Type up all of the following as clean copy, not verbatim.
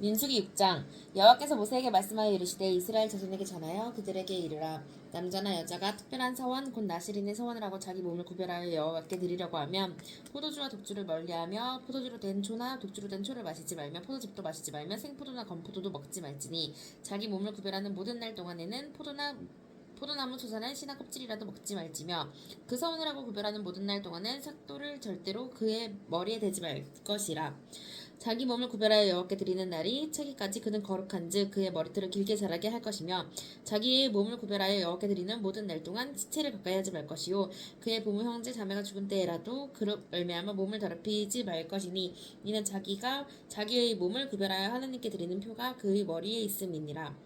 민수기 6장. 여호와께서 모세에게 말씀하여 이르시되 이스라엘 자손에게 전하여 그들에게 이르라. 남자나 여자가 특별한 서원 곧 나실인의 서원을 하고 자기 몸을 구별하여 여호와께 드리려고 하면 포도주와 독주를 멀리하며 포도주로 된 초나 독주로 된 초를 마시지 말며 포도즙도 마시지 말며 생포도나 건포도도 먹지 말지니 자기 몸을 구별하는 모든 날 동안에는 포도나무 초사는 씨나 껍질이라도 먹지 말지며 그 서원을 하고 구별하는 모든 날 동안은 삭도를 절대로 그의 머리에 대지 말 것이라. 자기 몸을 구별하여 여호와께 드리는 날이 차기까지 그는 거룩한즉 그의 머리털을 길게 자라게 할 것이며 자기의 몸을 구별하여 여호와께 드리는 모든 날 동안 시체를 가까이 하지 말 것이요 그의 부모 형제 자매가 죽은 때에라도 그로 말미암아 몸을 더럽히지 말 것이니 이는 자기가 자기의 몸을 구별하여 하나님께 드리는 표가 그의 머리에 있음이니라.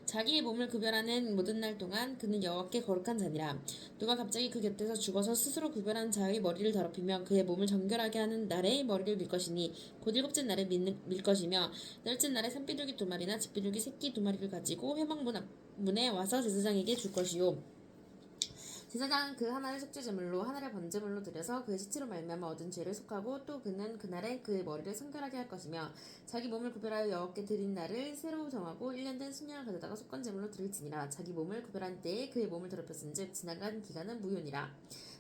자기의 몸을 구별하는 모든 날 동안 그는 여호와께 거룩한 자니라. 누가 갑자기 그 곁에서 죽어서 스스로 구별한 자의 머리를 더럽히면 그의 몸을 정결하게 하는 날에 머리를 밀 것이니 곧 일곱째 날에 밀 것이며 열째 날에 산비둘기 2마리나 집비둘기 새끼 2마리를 가지고 회막문 앞문에 와서 제사장에게 줄 것이요 제사장은 그 하나를 속죄제물로 하나를 번제물로 드려서 그의 시체로 말미암아 얻은 죄를 속하고 또 그는 그날에 그의 머리를 성결하게 할 것이며 자기 몸을 구별하여 여호와께 드린 날을 새로 정하고 1년 된 순양을 가져다가 속건제물로 드릴지니라. 자기 몸을 구별한 때에 그의 몸을 더럽혔은즉 지나간 기간은 무효니라.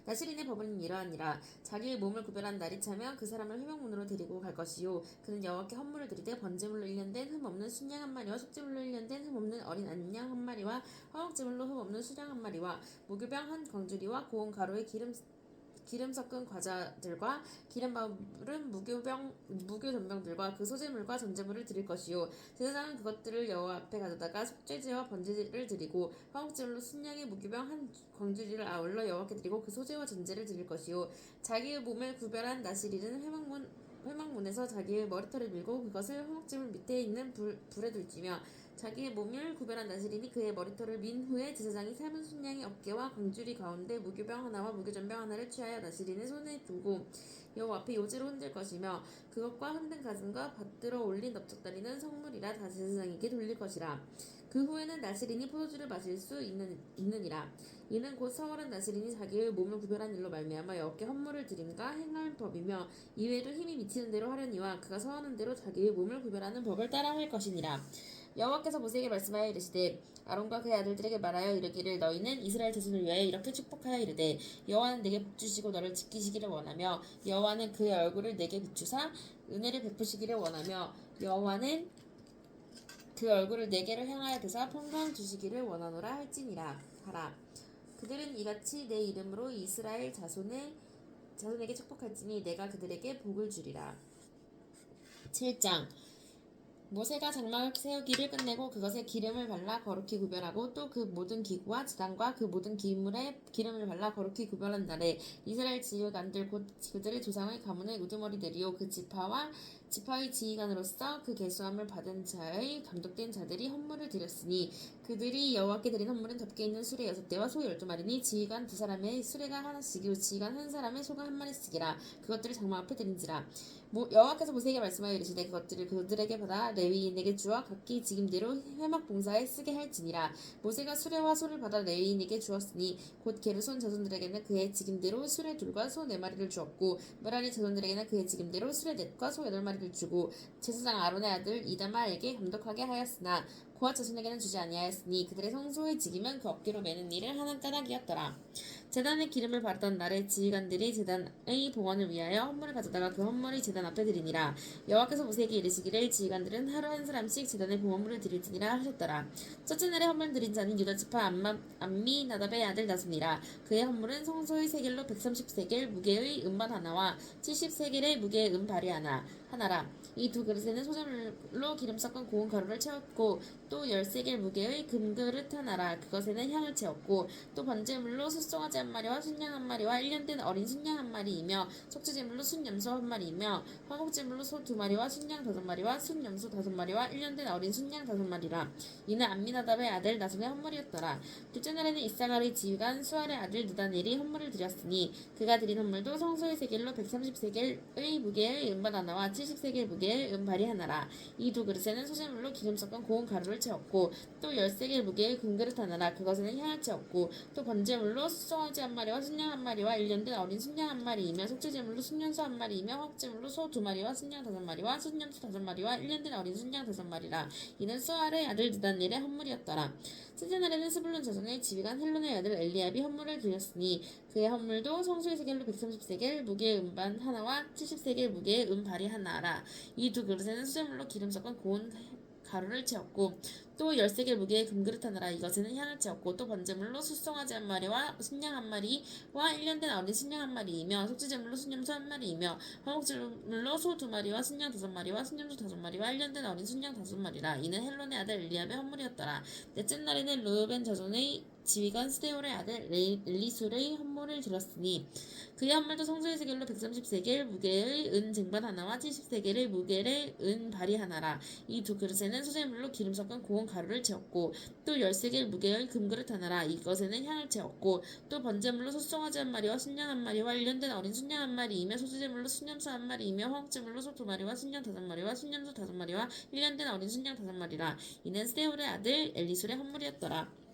나실인의 법은 이러하니라. 자기의 몸을 구별한 날이 차면 그 사람을 회막문으로 데리고 갈 것이요 그는 여호와께 헌물을 드리되 번제물로 1년 된 흠없는 순양 한 마리와 속죄물로 1년 된 흠없는 어린 안양 한 마리와 화목제물로 흠없는 수량 한 마리와 무교병 한 광주리와 고운 가루에 기름 섞은 과자들과 기름 바른 무교전병들과 그 소제물과 전제물을 드릴 것이요 제사장은 그것들을 여호와 앞에 가져다가 속죄제와 번제를 드리고 화목제물로 순양의 무교병 한 광주리를 아울러 여호와께 드리고 그 소제와 전제를 드릴 것이요 자기의 몸을 구별한 나실인은 회막문에서 자기의 머리털을 밀고 그것을 화목제물 밑에 있는 불에 둘지며 자기의 몸을 구별한 나실인이 그의 머리털을 민 후에 제사장이 삶은 순양의 어깨와 광주리 가운데 무교병 하나와 무교전병 하나를 취하여 나실인의 손에 두고 여호와 앞에 요제로 흔들 것이며 그것과 흔든 가슴과 받들어 올린 넓적다리는 성물이라 다 제사장에게 돌릴 것이라. 그 후에는 나실인이 포도주를 마실 수 있느니라. 이는 곧 서월한 나실인이 자기의 몸을 구별한 일로 말미암아 여호와께 헌물을 드림과 행할 법이며 이외에도 힘이 미치는 대로 하려니와 그가 서하는 대로 자기의 몸을 구별하는 법을 따라 할 것이니라. 여호와께서 모세에게 말씀하여 이르시되 아론과 그의 아들들에게 말하여 이르기를 너희는 이스라엘 자손을 위하여 이렇게 축복하여 이르되 여호와는 내게 복 주시고 너를 지키시기를 원하며 여호와는 그의 얼굴을 내게 비추사 은혜를 베푸시기를 원하며 여호와는 그 얼굴을 내게를 향하여 드사 평강 주시기를 원하노라 할지니라 하라. 그들은 이같이 내 이름으로 이스라엘 자손에게 축복할지니 내가 그들에게 복을 주리라. 7장. 모세가 장막을 세우기를 끝내고 그것에 기름을 발라 거룩히 구별하고 또 그 모든 기구와 지단과 그 모든 기물에 기름을 발라 거룩히 구별한 날에 이스라엘 지휘관들 곧 그들의 조상의 가문의 우두머리들이요 그 지파의 지휘관으로서 그 계수함을 받은 자의 감독된 자들이 헌물을 드렸으니 그들이 여호와께 드린 헌물은 덮개 있는 수레 6대와 소 12마리니 지휘관 2사람의 수레가 하나씩이요 지휘관 한 사람의 소가 한 마리씩이라. 그것들을 장막 앞에 드린지라. 여호와께서 모세에게 말씀하여 이르시되 그것들을 그들에게 받아 레위인에게 주어 각기 직임대로 회막 봉사에 쓰게 할지니라. 모세가 수레와 소를 받아 레위인에게 주었으니 곧 게르손 자손들에게는 그의 직임대로 수레 2과 소 4마리를 주었고 므라리 자손들에게는 그의 직임대로 수레 4과 소 8마리를 주고 제사장 아론의 아들 이다마에게 감독하게 하였으나 고앗 자손에게는 주지 아니하였으니 그들의 성소의 직임은 그 어깨로 매는 일을 하는 까닭이었더라. 제단에 기름을 바르던 날에 지휘관들이 제단의 봉헌을 위하여 헌물을 가져다가 그 헌물이 제단 앞에 드리니라. 여호와께서 모세에게 이르시기를 지휘관들은 하루 한 사람씩 제단에 봉헌물을 드릴지니라 하셨더라. 첫째 날에 헌물 드린 자는 유다지파 암미나답의 아들 나손이라. 그의 헌물은 성소의 세겔로 130세겔 무게의 음반 하나와 70세겔의 무게의 발이 하나라. 이 두 그릇에는 소재물로 기름 섞은 고운 가루를 채웠고 또 10세겔 무게의 금그릇 하나라. 그것에는 향을 채웠고 또 번제물로 숫송아지 1마리와 순양 1마리와 1년 된 어린 순양 1마리이며 속죄제물로 순염소 1마리이며 화목제물로 소 2마리와 순양 5마리와 순염소 5마리와 1년 된 어린 순양 5마리라. 이는 암미나답의 아들 나손의 헌물이었더라. 둘째 날에는 이사갈의 지휘관 수알의 아들 느다넬이 헌물을 드렸으니 그가 드린 헌물도 성소의 세겔로 130세겔의 무게의 음반 하나와 70세겔 무게 무게의 은발이 하나라. 이 두 그릇에는 소재물로 기름 섞은 고운 가루를 채웠고 또 13개 무게의 금그릇 하나라. 그것에는 향을 채웠고 또 번제물로 숫송아지 한 마리와 순양 한 마리와 1년 된 어린 순양 한 마리이며 속죄제물로 순년소 한 마리이며 화목제물로 소 2마리와 순양 5마리와 순년소 5마리와 1년 된 어린 순양 5마리라. 이는 수아의 아들 느단엘의 헌물이었더라. 셋째 날에는 스불론 자손의 지휘관 헬론의 아들 엘리압이 헌물을 드렸으니 그의 헌물도 성소의 세겔로 130세겔 무게의 은반 하나와 70세겔 무게의 은발이 하나라. 이 두 그릇에는 수제물로 기름 섞은 고운 가루를 채웠고 또 13개 무게의 금그릇 하나라. 이것에는 향을 채웠고 또 번제물로 숫송아지 한 마리와 순양 한 마리와 1년 된 어린 순양 한 마리이며 속죄제물로 순염소 한 마리이며 화목제물로 소 2마리와 순양 5마리와 순염소 5마리와 1년 된 어린 순양 5마리라. 이는 헬론의 아들 엘리압의 헌물이었더라. 넷째 날에는 르우벤 자손의 지휘관 스데올의 아들 엘리술의 헌물을 드렸으니 그의 헌물도 성소의 세겔로 130세겔 무게의 은 쟁반 하나와 70세겔의 무게의 은 발이 하나라. 이 두 그릇에는 소재물로 기름 섞은 고운 가루를 채웠고 또 13개 무게의 금그릇 하나라. 이것에는 향을 채웠고 또 번제물로 숫송아지 한 마리와 순양 한 마리와 1년 된 어린 순양 한 마리이며 소재물로 순염소 한 마리이며 화목제물로 소 2마리와 순양 5마리와 순염소 5마리와 1년 된 어린 순양 5마리라. 이는 스데올의 아들 엘리술의 헌물이었더라.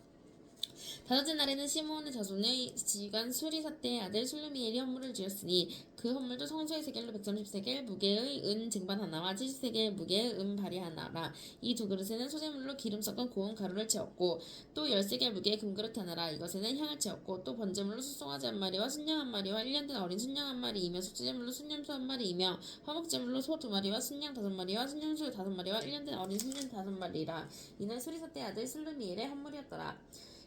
다섯째 날에는 시므온의 자손의 지휘관 수리사떼의 아들 술루미엘이 헌물을 지었으니 그 헌물도 성소의 세겔로 130세겔 무게의 은 쟁반 하나와 70세겔 무게의 은 발이 하나라. 이 두 그릇에는 소재물로 기름 섞은 고운 가루를 채웠고 또 10세겔 무게의 금그릇 하나라. 이것에는 향을 채웠고 또 번제물로 숫송아지 한 마리와 순양 한 마리와 1년 된 어린 순양 한 마리이며 속죄제물로 순염소 한 마리이며 화목제물로 소 2마리와 순양 5마리와 순염소 5마리와 1년 된 어린 순양 5마리라. 이는 수리사떼의 아들 술루미엘의 헌물이었더라.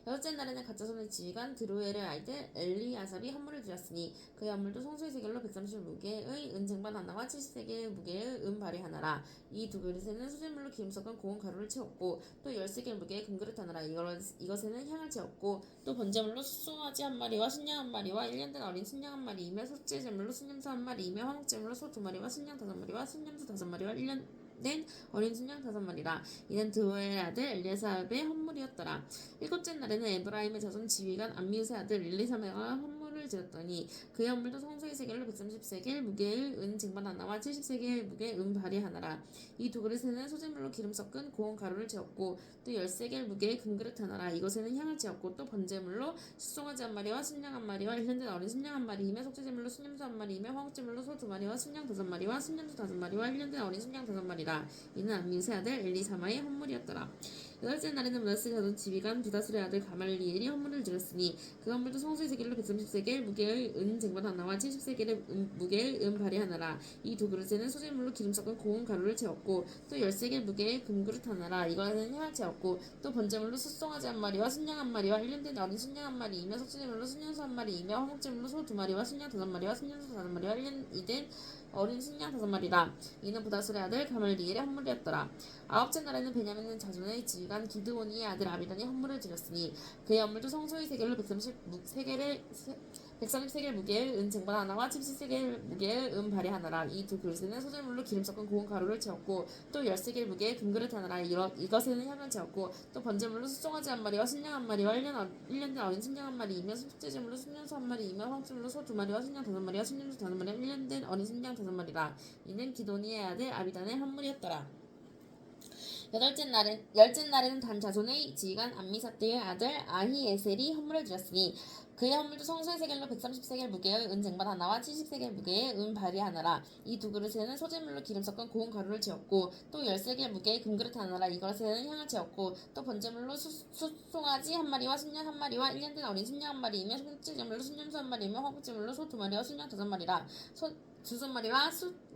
여섯째 날에는 가짜손의 지휘관 드루엘의 아이들 엘리아삽이 헌물을 드렸으니 그의 헌물도 성소의 세겔로 130무게의 은쟁반 하나와 70세겔 무게의 은발이 하나라. 이 두 그릇에는 수제물로 기름 섞은 고운 가루를 채웠고 또 10세겔 무게의 금그릇 하나라. 이것에는 향을 채웠고 또 번제물로 숫송아지 한 마리와 순양 한 마리와 1년 된 어린 순양 한 마리이며 속죄제물로 순염소 한 마리이며 화목제물로 소 2마리와 순양 5마리와 순염소 5마리와 1년 된 어린 순양 5마리라. 이는 드오의 아들 엘리아삽의 헌물이었더라. 일곱째 날에는 에브라임의 자손 지휘관 암미우스의 아들 엘리사메가 헌물을 드렸더니 그의 헌물도 성소의 세겔로 130세겔 무게의 은 쟁반 하나와 70세겔 무게의 은 발이 하나라. 이 두 그릇에는 소재물로 기름 섞은 고운 가루를 채웠고 또 10세겔 무게의 금그릇 하나라. 이것에는 향을 채웠고 또 번제물로 숫송아지 한 마리와 순양 한 마리와 1년 된 어린 순양 한 마리이며 속죄제물로 순염소 한 마리이며 화목제물로 소 2마리와 순양 5마리와 순염소 5마리와 1년 된 어린 순양 5마리라. 이는 암미우스의 아들 엘리사마의 헌물이었더라. 여덟째 날에는 므낫세 자손 지휘관 부다술의 아들 가말리엘이 헌물을 드렸으니 그 헌물도 성소의 세겔로 130세겔 무게의 은 쟁반 하나와 70세겔의 무게의 은 발이 하나라. 이 두 그릇에는 소재물로 기름 섞은 고운 가루를 채웠고 또 10세겔 무게의 금그릇 하나라. 이거에는 향을 채웠고 또 번제물로 숫송아지 한 마리와 순양 한 마리와 1년 된 어린 순양 한 마리이며 속죄제물로 순년소 한 마리이며 화목제물로 소 2마리와 순양 5마리와 순년소 5마리와 1년이 된 어린 순양 5마리라. 이는 부다술의 아들 가말리엘의 헌물이었더라. 아홉째 날에는 베냐민 자손의 지휘관 기드온이의 아들 아비단이 헌물을 드렸으니 그의 헌물도 성소의 세겔로 130세겔 무게의 은 쟁반 하나와 70세겔 무게의 은 발이 하나라. 이 두 그릇에는 소재물로 기름 섞은 고운 가루를 채웠고 또 10세겔 무게의 금그릇 하나라. 이것에는 향을 채웠고 또 번제물로 숫송아지 한 마리와 순양 한 마리와 1년 된 어린 순양 한 마리이며 속죄제물로 순년소 한 마리이며 화목제물로 소 2마리와 순양 5마리와 순년소 5마리와 1년 된 어린 순양 5마리라. 이는 기도니의 아들 아비단의 헌물이었더라. 열째 날에는 단 자손의 지휘관 암미사떼의 아들 아히에셀이 헌물을 드렸으니 그의 헌물도 성소의 세겔로 130세겔 무게의 은 쟁반 하나와 70세겔 무게의 은 발이 하나라. 이 두 그릇에는 소재물로 기름 섞은 고운 가루를 채웠고 또 10세겔 무게의 금그릇 하나라. 이것에는 향을 채웠고 또 번제물로 숫송아지 한 마리와 순양 한 마리와 1년 된 어린 순양 한 마리이며 속죄제물로 순염소 한 마리이며 화목제물로 소 2마리와 순양 5마리라. 소 2마리와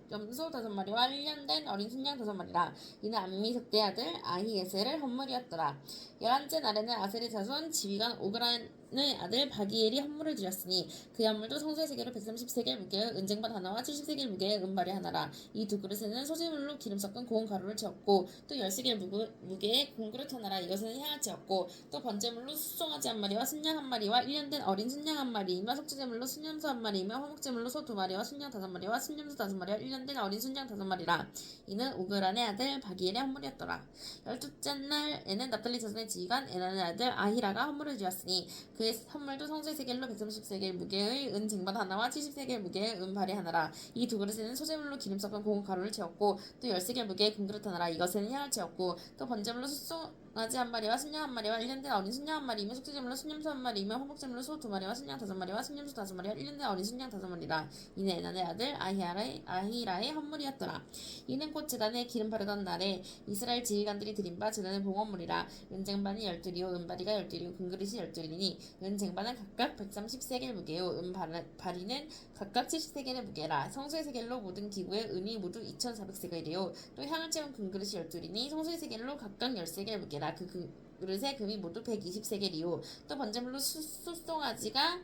염소 5마리와 1년 된 어린 순양 5마리라. 이는 암미삭대의 아들 아히에셀의 헌물이었더라. 11째 날에는 아셀의 자손 지휘관 오그란의 아들 바기엘이 헌물을 드렸으니 그의 헌물도 성소의 세겔로 130세겔 무게의 은쟁반 하나와 70세겔 무게의 은발이 하나라. 이 두 그릇에는 소재물로 기름 섞은 고운 가루를 채웠고 또 10세겔 무게의 금그릇 하나라. 이것에는 향을 채웠고 또 번제물로 숫송아지 한 마리와 순양 한 마리와 1년 된 어린 순양 한 마리이며 속죄제물로 순염소 한 마리이며 화목제물로 소 2마리와 순양 5마리와 순염소 5마리와 1년 된 어린 순양 5마리라. 이는 오그란의 아들 바기엘의 헌물이었더라. 12째 날에는 납달리 자손의 지휘관 에난의 아들 아히라가 헌물을 드렸으니 그의 선물도 성소의 세겔로 130세겔 무게의 은 쟁반 하나와 70세겔 무게의 은 발이 하나라. 이 두 그릇에는 소재물로 기름 섞은 고운 가루를 채웠고 또 10세겔 무게의 금그릇 하나라. 이것에는 향을 채웠고 또 번제물로 숫송아지 한 마리와 순양 한 마리와 1년 된 어린 순양 한 마리이며 속죄제물로 순념소 한 마리이며 화목제물로 소 2마리와 순양 5마리와 순념소 5마리와 1년 된 어린 순양 5마리라. 이는 에난의 아들 아히라의 헌물이었더라. 이는 곧 제단에 기름 바르던 날에 이스라엘 지휘관들이 드린 바 제단의 봉헌물이라. 은쟁반이 12리요 은바리가 12리요 금그릇이 12리니 은쟁반은 각각 130세겔 무게요 은바리는 각각 70세겔의 무게라. 성소의 세겔로 모든 기구의 은이 모두 2400세겔이요 또 향을 채운 금그릇이 12리니 성소의 세겔로 각각 10세겔 무게라. 그 그릇의 금이 모두 120세겔이요 또 번제물로 숫송아지가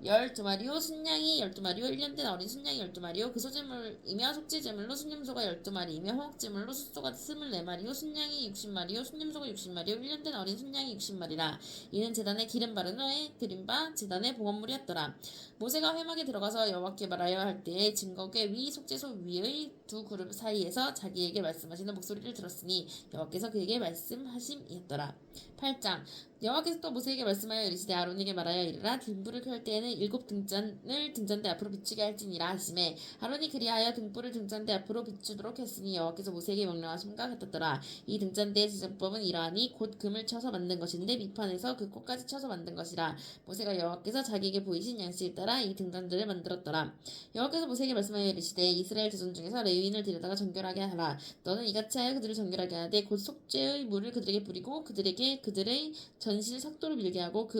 12마리요 순양이 12마리요 1년 된 어린 순양이 12마리요 그 소제물이며 속죄제물로 순념소가 12마리이며 화목제물로 숫소가 24마리요 순양이 60마리요 순념소가 60마리요 1년 된 어린 순양이 60마리라. 이는 제단에 기름 바른 후에 드린 바 제단의 봉헌물이었더라. 모세가 회막에 들어가서 여호와께 말하여 할 때에 증거궤 위 속죄소 위의 두 그룹 사이에서 자기에게 말씀하시는 목소리를 들었으니 여호와께서 그에게 말씀하심이었더라. 8장 여호와께서 또 모세에게 말씀하여 이르시되 아론에게 말하여 이르라. 등불을 켤 때에는 7 등잔을 등잔대 앞으로 비추게 할지니라 하시매 아론이 그리하여 등불을 등잔대 앞으로 비추도록 했으니 여호와께서 모세에게 명령하심과 같았더라. 이 등잔대의 제작법은 이러하니 곧 금을 쳐서 만든 것인데 밑판에서 그 꽃까지 쳐서 만든 것이라. 모세가 여호와께서 자기에게 보이신 양식에 따라 이 등잔대를 만들었더라. 여호와께서 모세에게 말씀하여 이르시되 이스라엘 자손 중에서 레위인을 데려다가 정결하게 하라. 너는 이같이 하여 그들을 정결하게 하되 곧 속죄의 물을 그들에게 뿌리고 그들에게 그들의 전실 삭도를 밀게 하고 그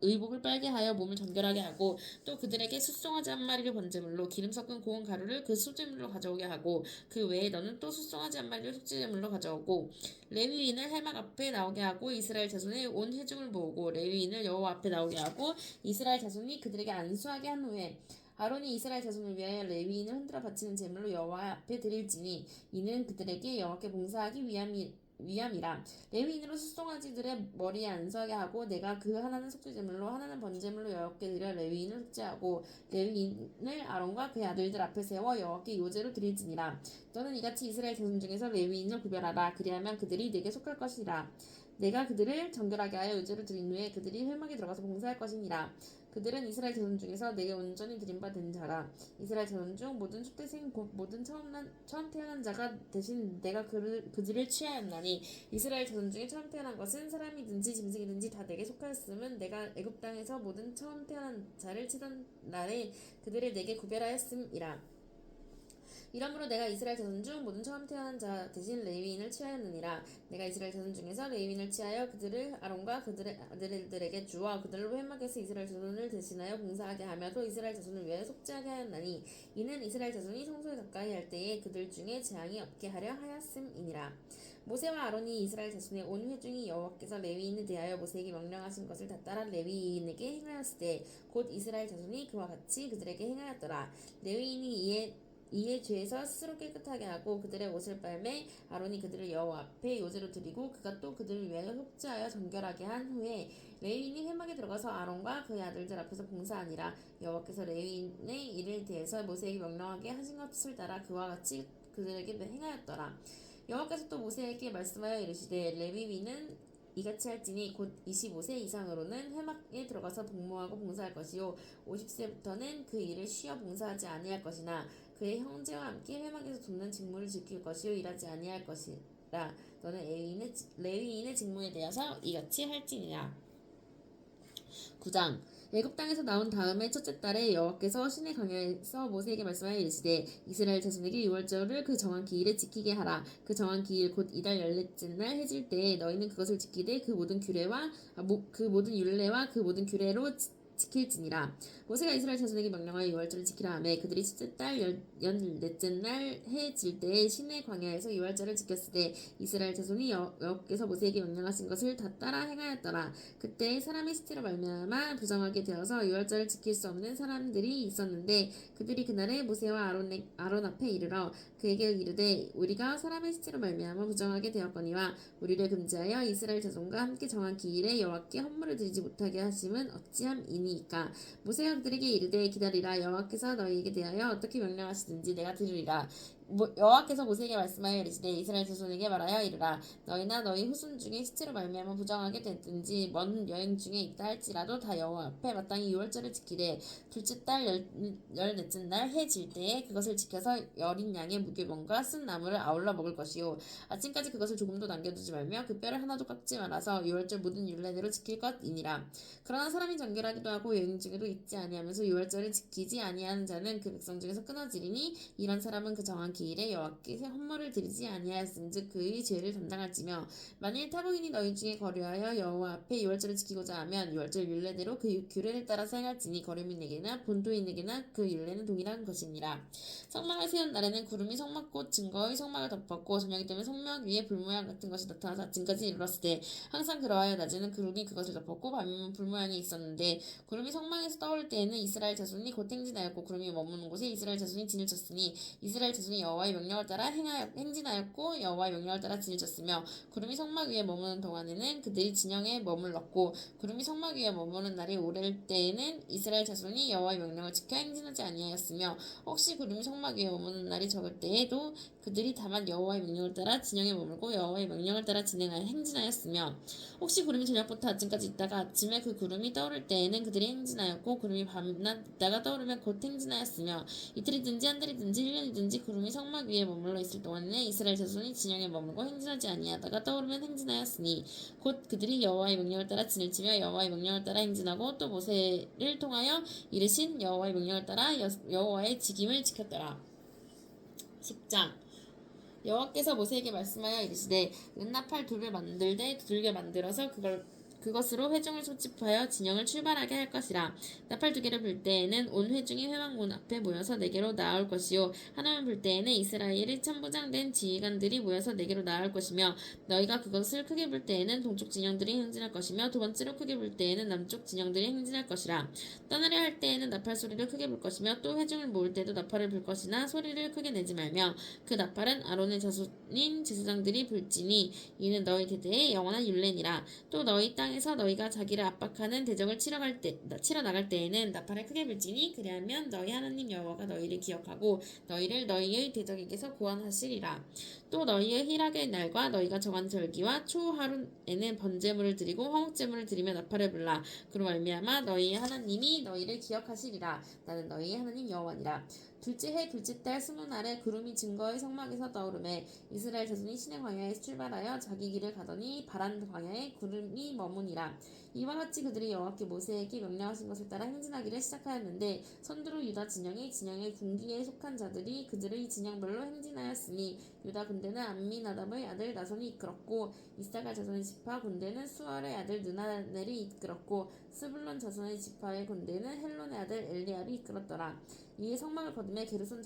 의복을 빨게 하여 몸을 정결하게 하고 또 그들에게 숫송아지 한 마리를 번제물로 기름 섞은 고운 가루를 그 소제물로 가져오게 하고 그 외에 너는 또 숫송아지 한 마리를 속죄제물로 가져오고 레위인을 회막 앞에 나오게 하고 이스라엘 자손의 온 회중을 모으고 레위인을 여호와 앞에 나오게 하고 이스라엘 자손이 그들에게 안수하게 한 후에 아론이 이스라엘 자손을 위하여 레위인을 흔들어 바치는 제물로 여호와 앞에 드릴지니 이는 그들에게 여호와께 봉사하기 위함이라. 레위인으로 숫송아지들의 머리에 안수하게 하고 내가 그 하나는 속죄제물로 하나는 번제물로 여호와께 드려 레위인을 속죄하고 레위인을 아론과 그의 아들들 앞에 세워 여호와께 요제로 드릴지니라. 너는 이같이 이스라엘 자손 중에서 레위인을 구별하라. 그리하면 그들이 내게 속할 것이라. 내가 그들을 정결하게 하여 요제로 드린 후에 그들이 회막에 들어가서 봉사할 것이니라. 그들은 이스라엘 자손 중에서 내게 온전히 드린 바 된 자라. 이스라엘 자손 중 모든 출대생 곧 모든 처음 태어난 자가 대신 내가 그들을 취하였나니 이스라엘 자손 중에 처음 태어난 것은 사람이든지 짐승이든지 다 내게 속하였음은 내가 애굽 땅에서 모든 처음 태어난 자를 치던 날에 그들을 내게 구별하였음이라. 이러므로 내가 이스라엘 자손 중 모든 처음 태어난 자 대신 레위인을 취하였느니라. 내가 이스라엘 자손 중에서 레위인을 취하여 그들을 아론과 그들의 아들들에게 주어 그들로 회막에서 이스라엘 자손을 대신하여 봉사하게 하며 또 이스라엘 자손을 위하여 속죄하게 하였나니 이는 이스라엘 자손이 성소에 가까이 할 때에 그들 중에 재앙이 없게 하려 하였음이니라. 모세와 아론이 이스라엘 자손의 온 회중이 여호와께서 레위인에 대하여 모세에게 명령하신 것을 다 따라 레위인에게 행하였을 때 곧 이스라엘 자손이 그와 같이 그들에게 행하였더라. 레위인이 이에 죄에서 스스로 깨끗하게 하고 그들의 옷을 빨매 아론이 그들을 여호와 앞에 요제로 드리고 그가 또 그들을 위하여 속죄하여 정결하게 한 후에 레위인이 회막에 들어가서 아론과 그의 아들들 앞에서 봉사하니라. 여호와께서 레위인의 일을 대해서 모세에게 명령하게 하신 것을 따라 그와 같이 그들에게 행하였더라. 여호와께서 또 모세에게 말씀하여 이르시되 레위인은 이같이 할지니 곧 25세 이상으로는 회막에 들어가서 복무하고 봉사할 것이요 50세부터는 그 일을 쉬어 봉사하지 아니할 것이나 그의 형제와 함께 회막에서 돕는 직무를 지킬 것이요 일하지 아니할 것이라. 너는 레위인의 직무에 대해서 이같이 할지니라. 9장 애굽 땅에서 나온 다음에 첫째 달에 여호와께서 시내 강야에서 모세에게 말씀하여 이르시되 이스라엘 자손에게 유월절을 그 정한 기일에 지키게 하라. 그 정한 기일 곧 이달 14째 날 해질 때에 너희는 그것을 지키되 그 모든 율례와 그 모든 규례로 지킬지니라. 모세가 이스라엘 자손에게 명령하여 유월절을 지키라 하매 그들이 첫째 달 14째 날 해 질 때에 시내 광야에서 유월절을 지켰으되 이스라엘 자손이 여호와께서 모세에게 명령하신 것을 다 따라 행하였더라. 그때 사람의 시체로 말미암아 부정하게 되어서 유월절을 지킬 수 없는 사람들이 있었는데 그들이 그날에 모세와 아론 앞에 이르러 그에게 이르되 우리가 사람의 시체로 말미암아 부정하게 되었거니와 우리를 금지하여 이스라엘 자손과 함께 정한 기일에 여호와께 헌물을 드리지 못하게 하심은 어찌함이니이까. 모세가 그들에게 이르되 기다리라. 여호와께서 너희에게 대하여 어떻게 명령하시든지 내가 들으리라. 여호와께서 모세에게 말씀하여 이르시되 이스라엘 자손에게 말하여 이르라. 너희나 너희 후손 중에 시체로 말미암아 부정하게 됐든지 먼 여행 중에 있다 할지라도 다 여호와 앞에 마땅히 유월절을 지키되 둘째 달 열넷째 날 해 질 때에 그것을 지켜서 여린 양의 무교병과 쓴 나물을 아울러 먹을 것이요 아침까지 그것을 조금도 남겨두지 말며 그 뼈를 하나도 깎지 말아서 유월절 모든 율례대로 지킬 것이니라. 그러나 사람이 정결하기도 하고 여행 중에도 잊지 아니하면서 유월절을 지키지 아니하는 자는 그 백성 중에서 끊어지리니 이런 사람은 그 정한 기일에 여호와께 헌물을 드리지 아니하였은즉 그의 죄를 담당할지며 만일 타국인이 너희 중에 거류하여 여호와 앞에 유월절을 지키고자 하면 유월절 율례대로 그 규례를 따라 행할지니 거류민에게나 본토인에게나 그 율례는 동일한 것이니라. 성막을 세운 날에는 구름이 성막꽃 증거의 성막을 덮었고 저녁이 되면 성막 위에 불모양 같은 것이 나타나서 아침까지 이르렀을 때 항상 그러하여 낮에는 구름이 그것을 덮었고 밤이면 불모양이 있었는데 구름이 성막에서 떠오를 때에는 이스라엘 자손이 곧 행진하였고 구름이 머무는 곳에 이스라엘 자손이 진을 쳤으니 이스라엘 자손이 여호와의 명령을 따라 행진하였고 여호와의 명령을 따라 진을 쳤으며 구름이 성막 위에 머무는 동안에는 그들이 진영에 머물렀고 구름이 성막 위에 머무는 날이 오를 때에는 이스라엘 자손이 여호와의 명령을 지켜 행진하지 아니하였으며 혹시 구름이 성막 위에 머무는 날이 적을 때에도 그들이 다만 여호와의 명령을 따라 진영에 머물고 여호와의 명령을 따라 행진하였으며 혹시 구름이 저녁부터 아침까지 있다가 아침에 그 구름이 떠오를 때에는 그들이 행진하였고 구름이 밤낮 있다가 떠오르면 곧 행진하였으며 이틀이든지 한 달이든지 1년이든지 구름이 성막 위에 머물러 있을 동안에는 이스라엘 자손이 진영에 머물고 행진하지 아니하다가 떠오르면 행진하였으니 곧 그들이 여호와의 명령을 따라 진을 치며 여호와의 명령을 따라 행진하고 또 모세를 통하여 이르신 여호와의 명령을 따라 여호와의 직임을 지켰더라. 10장 여호와께서 모세에게 말씀하여 이르시되 은나팔 둘을 만들되 두들겨 만들어서 그것으로 회중을 소집하여 진영을 출발하게 할 것이라. 나팔 두 개를 불 때에는 온 회중이 회막문 앞에 모여서 내게로 나아올 것이요 하나만 불 때에는 이스라엘의 천부장된 지휘관들이 모여서 내게로 나아올 것이며 너희가 그것을 크게 불 때에는 동쪽 진영들이 행진할 것이며 두 번째로 크게 불 때에는 남쪽 진영들이 행진할 것이라. 떠나려 할 때에는 나팔 소리를 크게 불 것이며 또 회중을 모을 때도 나팔을 불 것이나 소리를 크게 내지 말며 그 나팔은 아론의 자손인 제사장들이 불지니 이는 너희 대대의 영원한 율례니라. 또 너희 땅에서 너희가 자기를 압박하는 대적을 치러 나갈 때에는 나팔을 크게 불지니 그리하면 너희 하나님 여호와가 너희를 기억하고 너희를 너희의 대적에게서 구원하시리라. 또 너희의 희락의 날과 너희가 정한 절기와 초하루에는 번제물을 드리고 화목제물을 드리며 나팔을 불라. 그로 말미암아 너희의 하나님이 너희를 기억하시리라. 나는 너희의 하나님 여호와니라. 둘째 해 둘째 달 20날에 구름이 증거의 성막에서 떠오르매 이스라엘 자손이 시내 광야에서 출발하여 자기 길을 가더니 바란 광야에 구름이 머무니라. 이와 같이 그들이 여호와께 모세에게 명령하신 것을 따라 행진하기를 시작하였는데 선두로 유다 진영의 군기에 속한 자들이 그들의 진영별로 행진하였으니 유다 군대는 암미나답의 아들 나손이 이끌었고 이사갈 자손의 지파 군대는 수알의 아들 느나넬이 이끌었고 스불론 자손의 지파의 군대는 헬론의 아들 엘리압이 이끌었더라. 이에 성막을 거두며 게르손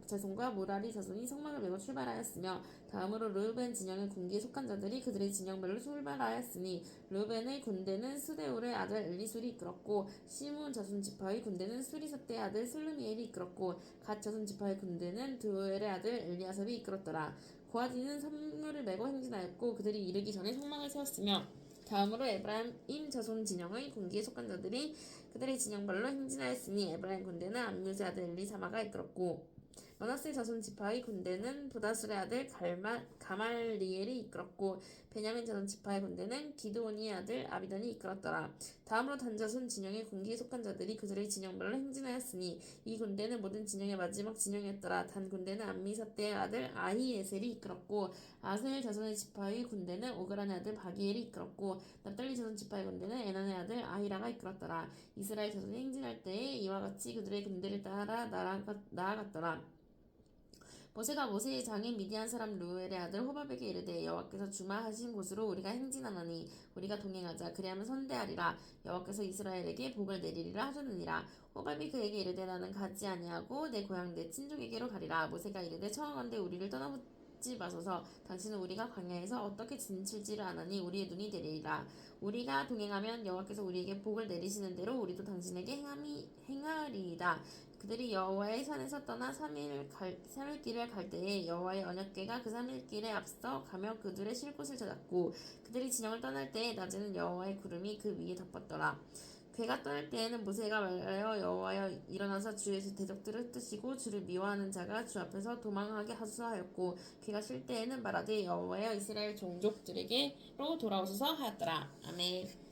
자손과 무라리 자손이 성막을 메고 출발하였으며 다음으로 르우벤 진영의 군기에 속한 자들이 그들의 진영별로 출발하였으니 르우벤의 군대는 스데울의 아들 엘리술이 이끌었고 시므온 자손 지파의 군대는 수리사떼의 아들 슬루미엘이 이끌었고 갓 자손 지파의 군대는 드우엘의 아들 엘리아삽이 이끌었더라. 고하디는 선물을 메고 행진하였고 그들이 이르기 전에 성막을 세웠으며 다음으로 에브라임 자손 진영의 군기에 속한 자들이 그들의 진영별로 행진하였으니 에브라임 군대는 암뮤즈의 아들 엘리사마가 이끌었고 머나세 자손 지파의 군대는 부다술의 아들 가말리엘이 이끌었고 베냐민 자손 지파의 군대는 기드오니의 아들 아비단이 이끌었더라. 다음으로 단 자손 진영의 군기에 속한 자들이 그들의 진영별로 행진하였으니 이 군대는 모든 진영의 마지막 진영이었더라. 단 군대는 암미사떼의 아들 아히에셀이 이끌었고 아셀 자손의 지파의 군대는 오그란의 아들 바기엘이 이끌었고 납달리 자손 지파의 군대는 에난의 아들 아히라가 이끌었더라. 이스라엘 자손이 행진할 때에 이와 같이 그들의 군대를 따라 나아갔더라. 모세가 모세의 장인 미디안 사람 르우엘의 아들 호밥에게 이르되 여호와께서 주마하신 곳으로 우리가 행진하노니 우리가 동행하자. 그리하면 선대하리라. 여호와께서 이스라엘에게 복을 내리리라 하셨느니라. 호밥이 그에게 이르되 나는 가지 아니하고 내 고향 내 친족에게로 가리라. 모세가 이르되 청하건대 우리를 떠나보지 마소서. 당신은 우리가 광야에서 어떻게 진칠지를 아나니 우리의 눈이 되리라. 우리가 동행하면 여호와께서 우리에게 복을 내리시는 대로 우리도 당신에게 행하리이다. 그들이 여호와의 산에서 떠나 3일 길을 갈 때에 여호와의 언약궤가 그 3일 길에 앞서 가며 그들의 쉴 곳을 찾았고 그들이 진영을 떠날 때에 낮에는 여호와의 구름이 그 위에 덮었더라. 괴가 떠날 때에는 모세가 말하여 여호와여 일어나서 주의 대적들을 흩으시고 주를 미워하는 자가 주 앞에서 도망하게 하소서 하였고 괴가 쉴 때에는 말하되 여호와여 이스라엘 종족들에게로 돌아오소서 하였더라. 아멘.